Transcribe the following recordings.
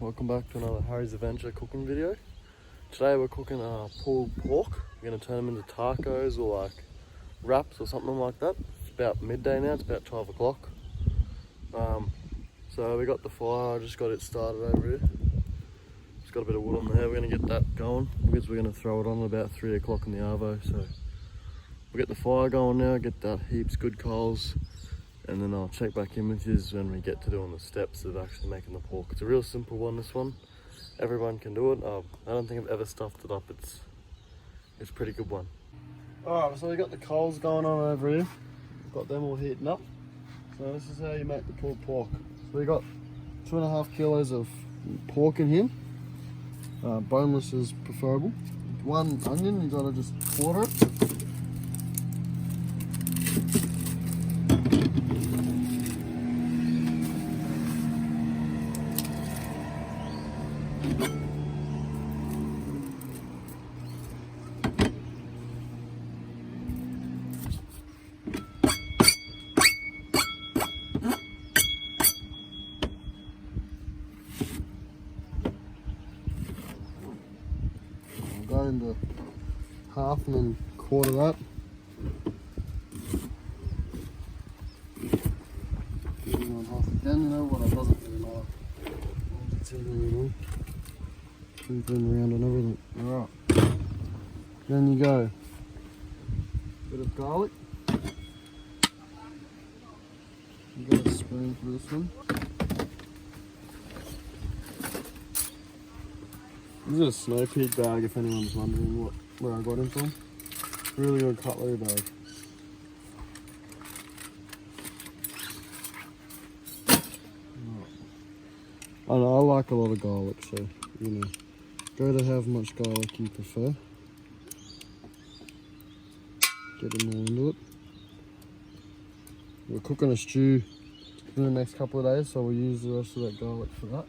welcome back to another Harry's Adventure cooking video. Today we're cooking pulled pork. We're going to turn them into tacos or like wraps or something like that. It's about midday now, it's about 12 o'clock. So we got the fire, I just got it started over here. Just got a bit of wood on there, we're going to get that going because we're going to throw it on about 3 o'clock in the arvo. So we'll get the fire going now, get that heaps good coals. And then I'll check back in with you when we get to doing the steps of actually making the pork. It's a real simple one, this one. Everyone can do it. I don't think I've ever stuffed it up. It's a pretty good one. Alright, so we got the coals going on over here. Got them all heating up. So this is how you make the pulled pork. So we got 2.5 kilos of pork in here. Boneless is preferable. 1 onion, you gotta just quarter it. Go into half and then quarter that. On half again, you know what, it doesn't really matter. It's in there, you know. Moving around and everything. Alright. Then you go. Bit of garlic. You got a spoon for this one. This is a Snow Peak bag if anyone's wondering where I got him from. Really good cutlery bag. I know, I like a lot of garlic, so you know, go to how much garlic you prefer. Get them all into it. We're cooking a stew in the next couple of days, so we'll use the rest of that garlic for that.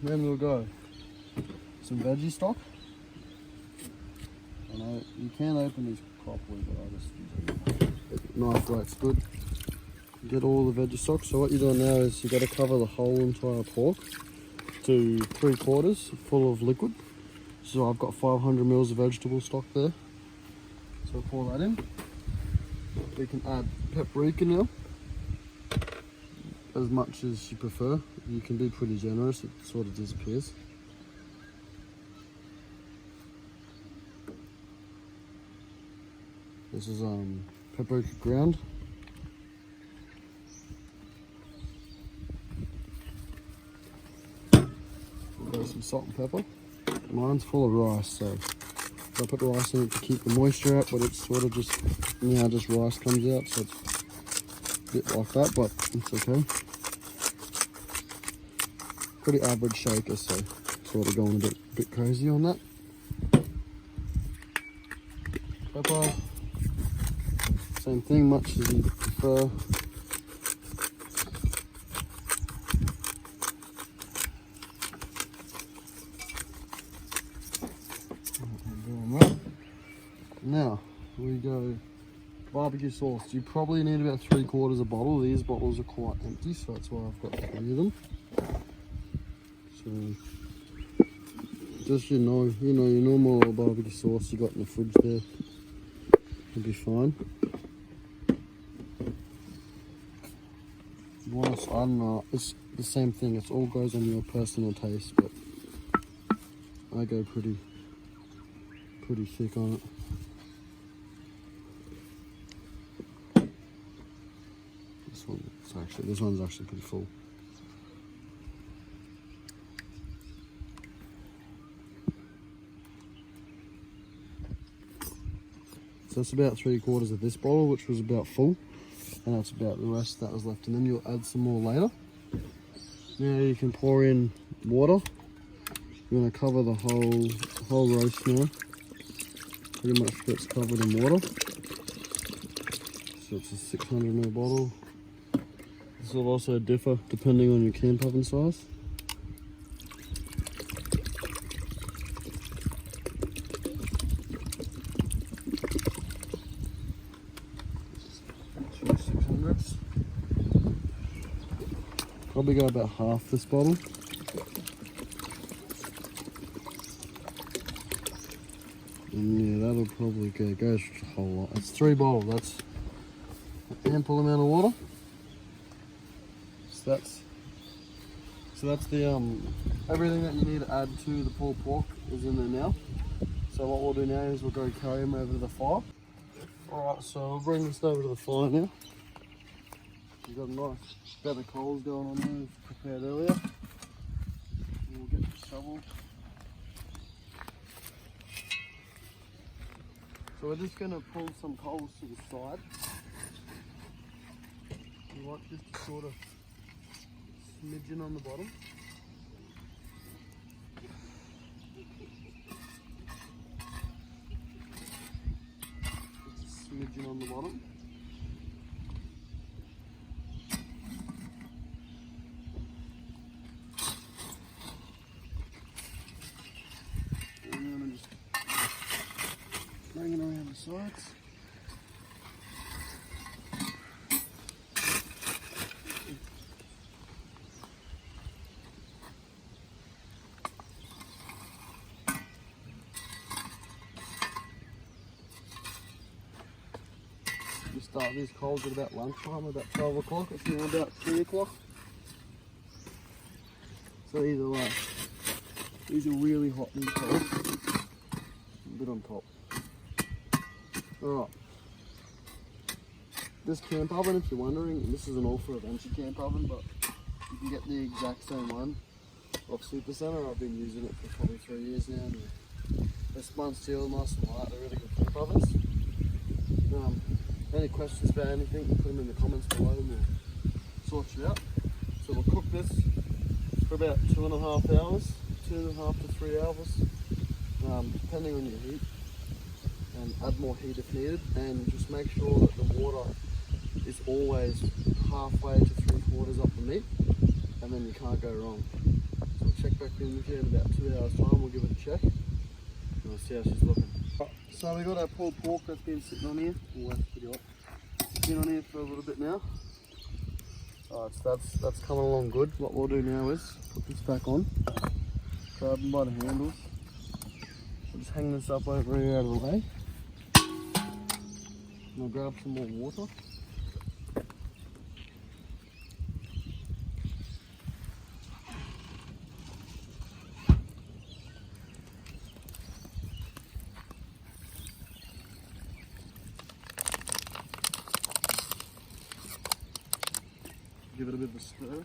Then we'll go some veggie stock. I know you can open these properly, but I just use a knife works good. Get all the veggie stock. So what you're doing now is you've got to cover the whole entire pork to 3/4 full of liquid. So I've got 500 mils of vegetable stock there. So pour that in. We can add paprika now, as much as you prefer. You can be pretty generous, it sort of disappears. This is paprika ground. We've got some salt and pepper. Mine's full of rice, so I put rice in it to keep the moisture out, but it's sort of just, you know, just rice comes out, so it's a bit like that, but it's okay. Pretty average shaker, so sort of going a bit crazy on that. Pepper, same thing, much as you prefer. Now we go barbecue sauce. You probably need about 3/4 a bottle. These bottles are quite empty, so that's why I've got 3 of them. So just your normal barbecue sauce you got in the fridge there, will be fine. Once, I don't know, it's the same thing, it all goes on your personal taste, but I go pretty thick on it. This one's actually pretty full. So that's about 3/4 of this bottle, which was about full, and that's about the rest that was left. And then you'll add some more later. Now you can pour in water. You're going to cover the whole roast now. Pretty much gets covered in water. So it's a 600 ml bottle. This will also differ depending on your camp oven size. probably go about half this bottle. And yeah, that'll probably go a whole lot. It's 3 bottles, that's an ample amount of water. So that's the everything that you need to add to the pulled pork is in there now. So what we'll do now is we'll go carry them over to the fire. Alright, so we'll bring this over to the fire now. We've got a nice bed of coals going on there, as prepared earlier. And we'll get the shovel. So we're just going to pull some coals to the side. You want just a sort of smidgen on the bottom. Just a smidgen on the bottom. And then just bring it around the sides. We start these coals at about lunchtime, about 12 o'clock. It's now about 3 o'clock. So these are really hot, these coals. A bit on top. Alright. This camp oven, if you're wondering, this is an All for Adventure camp oven, but you can get the exact same one off Super Center. I've been using it for probably 3 years now. They're spun steel, nice and light. They're really good camp ovens. Any questions about anything, put them in the comments below and we'll sort you out. So we'll cook this for about 2.5 hours, 2.5 to 3 hours, depending on your heat. And add more heat if needed, and just make sure that the water is always halfway to 3/4 up the meat, and then you can't go wrong. So we'll check back in with you in about 2 hours time. We'll give it a check and we'll see how she's looking. So we got our pulled pork that's been sitting on here. Oh, that's pretty hot. It's been on here for a little bit now. Alright, so that's coming along good. What we'll do now is put this back on, grab them by the handles. We'll just hang this up over here out of the way. And I'll grab some more water. Give it a bit of a stir.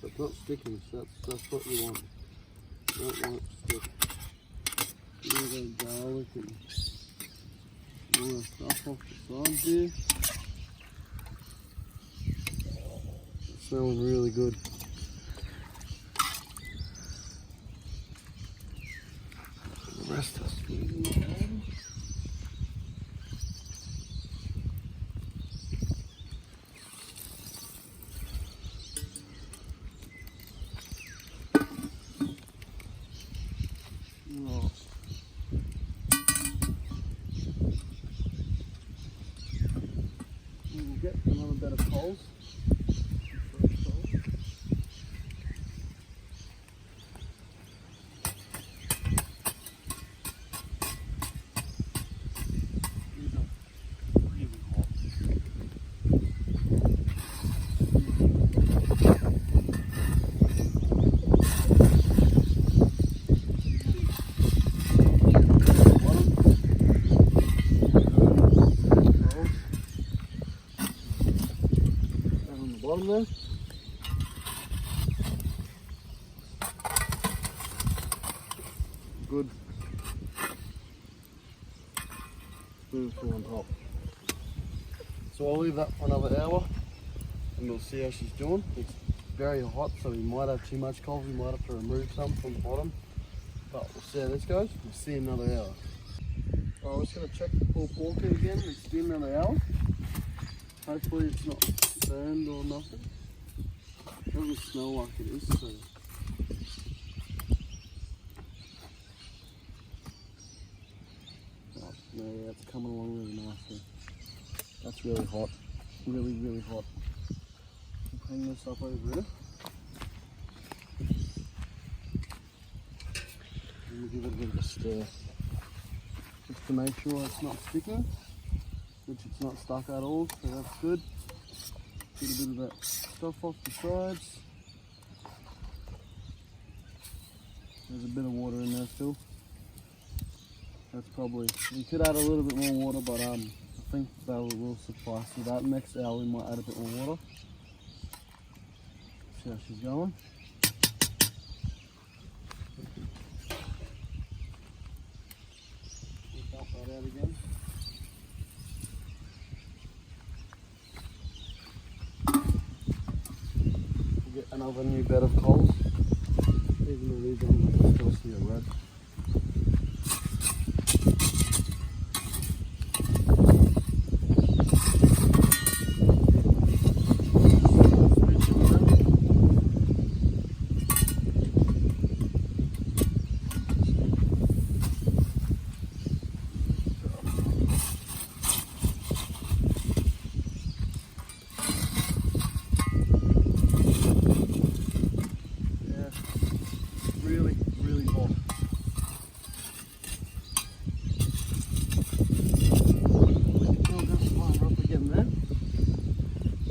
So it's not sticking, so that's what you want. You don't want it to stick. A little bit of garlic and all the stuff off the sides here. Smelling really good. The rest is we'll get another bed of coals. Bottom there. Good. Spoonful on top. So I'll leave that for another hour and we'll see how she's doing. It's very hot, so we might have too much coals. We might have to remove some from the bottom. But we'll see how this goes. We'll see in another hour. Alright, we're just going to check the pulled pork again. It's been another hour. Hopefully it's not burned or nothing. It doesn't smell like it is, so. Oh, no, yeah, it's coming along really nicely. That's really hot. Really, really hot. I'll hang this up over here. And we'll give it a bit of a stir. Just to make sure it's not sticking, which it's not stuck at all, so that's good. Get a bit of that stuff off the sides. There's a bit of water in there still. That's probably, you could add a little bit more water, but I think that will suffice for that. Next hour we might add a bit more water. See how she's going. We'll dump that out again. We'll get another new bed of coals. Even though these ones are still see a red.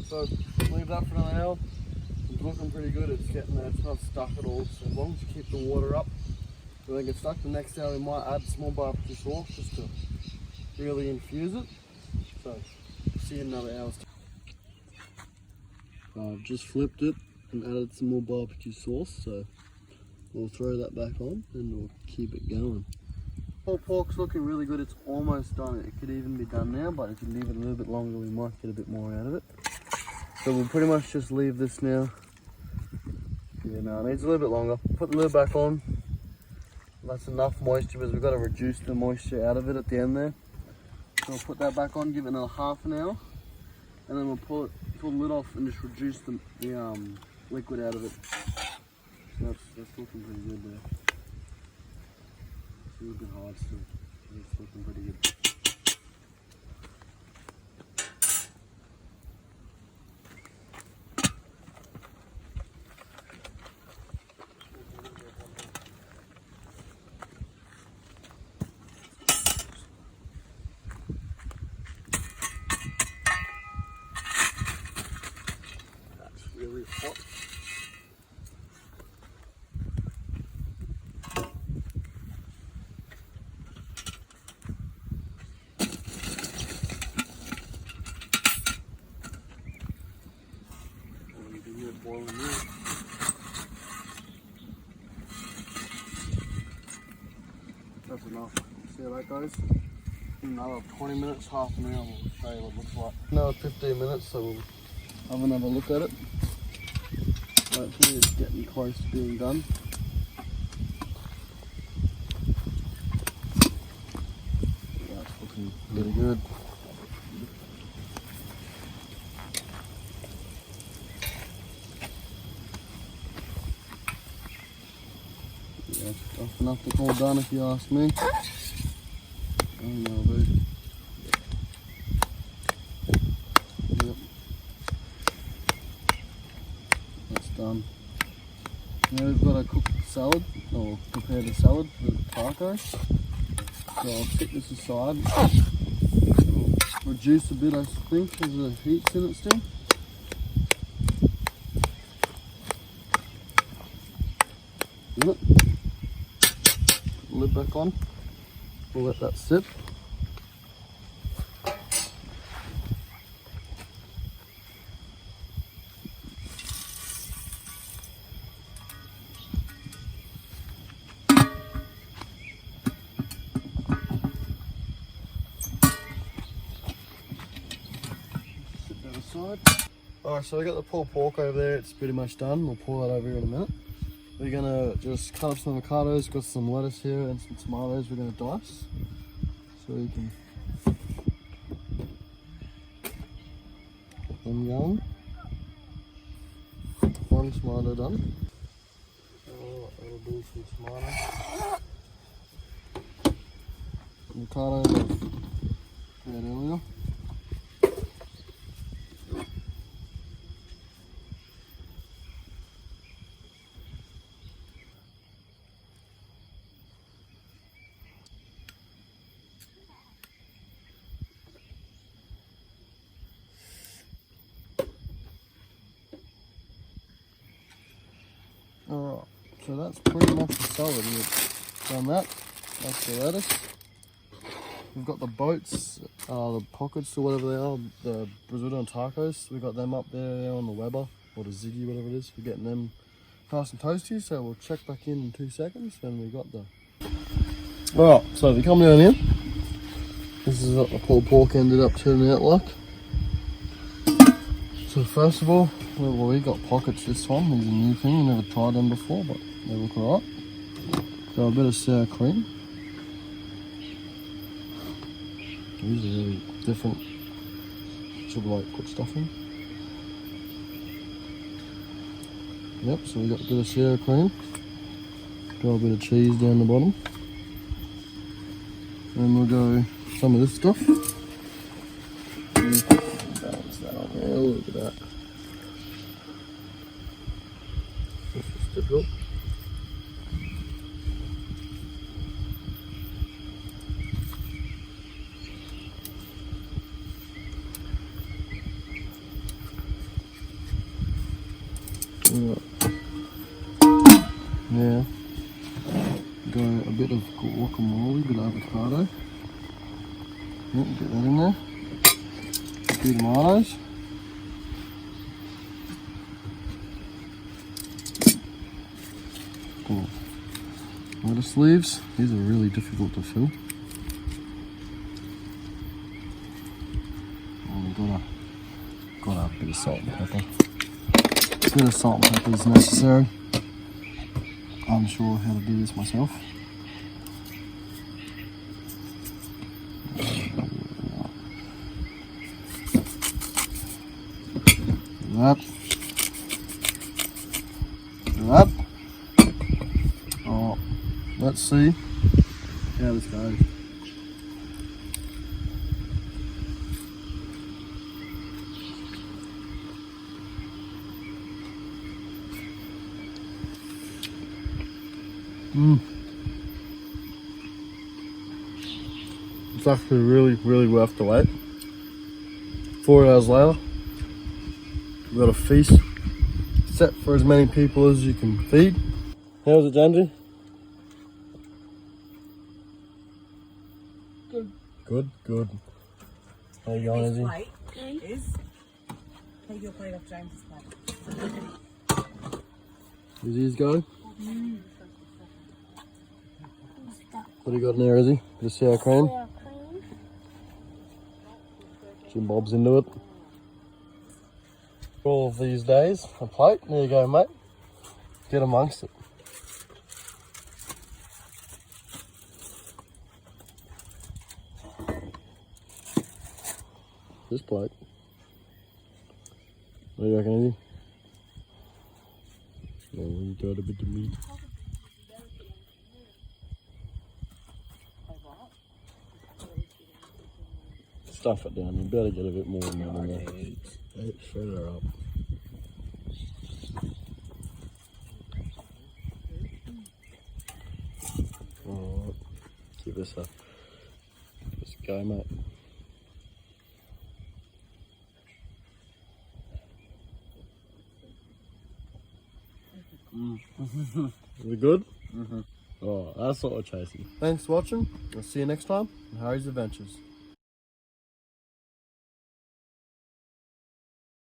So leave that for another hour. It's looking pretty good. It's getting there. It's not stuck at all. So as long as you keep the water up, it won't get stuck. The next hour we might add some more barbecue sauce just to really infuse it. So see you in another hour's time. I've just flipped it and added some more barbecue sauce. So we'll throw that back on and we'll keep it going. Whole pork's looking really good. It's almost done. It could even be done now, but if you leave it a little bit longer, we might get a bit more out of it. So we'll pretty much just leave this now. Yeah, no, it needs a little bit longer. Put the lid back on. That's enough moisture because we've got to reduce the moisture out of it at the end there. So we'll put that back on, give it another half an hour, and then we'll pull the lid off and just reduce the liquid out of it. So that's looking pretty good there. It's a little bit hard still. It's looking pretty good. Really hot. Boiling in. That's enough. See how that goes? Another 20 minutes, half an hour, we'll show you what it looks like. Another 15 minutes, so we'll have another look at it. Hopefully it's getting close to being done. That's looking really good. Yeah, it's tough enough to call done if you ask me. Oh no, dude. Yep. That's done. Now we've got to cook the salad, or prepare the salad for the taco. So I'll stick this aside. It'll reduce a bit, I think, because the heat's in it still. Put the lid back on. We'll let that sit. Alright, so we got the pulled pork over there, it's pretty much done. We'll pull that over here in a minute. We're gonna just cut up some avocados, got some lettuce here and some tomatoes we're gonna dice. So you can get them going. one tomato done. That'll do some tomato. Avocado that we had earlier. Alright, so that's pretty much the salad. We've done that. That's the lettuce. We've got the boats, the pockets or whatever they are, the Brazilian tacos. We've got them up there on the Weber, or the Ziggy, whatever it is. We're getting them fast and toasty, so we'll check back in 2 seconds when we got the... Alright, so if you come down here, this is what the pulled pork ended up turning out like. So first of all, we got pockets this time. These are a new thing, I've never tried them before, but they look alright. Got a bit of sour cream. These are really different. Should like put stuff in. Yep, so we got a bit of sour cream. Got a bit of cheese down the bottom. And we'll go some of this stuff. Balance that on there, look at that. This is difficult. Now, go a bit of guacamole, a bit of avocado. Yep, get that in there. A few tomatoes. Cool. Lettuce leaves. These are really difficult to fill. And we've got a bit of salt and pepper. A bit of salt and pepper is necessary. I'm sure how to do this myself. That. That. Oh, let's see how this goes. It's actually really worth the wait. 4 hours later, we've got a feast set for as many people as you can feed. How was it, Janji? Good. Good. How you going, Izzy? Plate is take your plate off James's plate. Izzy's go. What do you got in there, Izzy? Bit of sour cream. Jim Bob's into it. All of these days, a plate. There you go, mate. Get amongst it. This plate. What do you reckon, Izzy? Oh, you got a bit of meat. Stuff it down. You better get a bit more than that in there. Shred her up. Alright. Give this a go, mate. Is it good? Oh, that's what we're chasing. Thanks for watching. I'll see you next time on Harry's Adventures.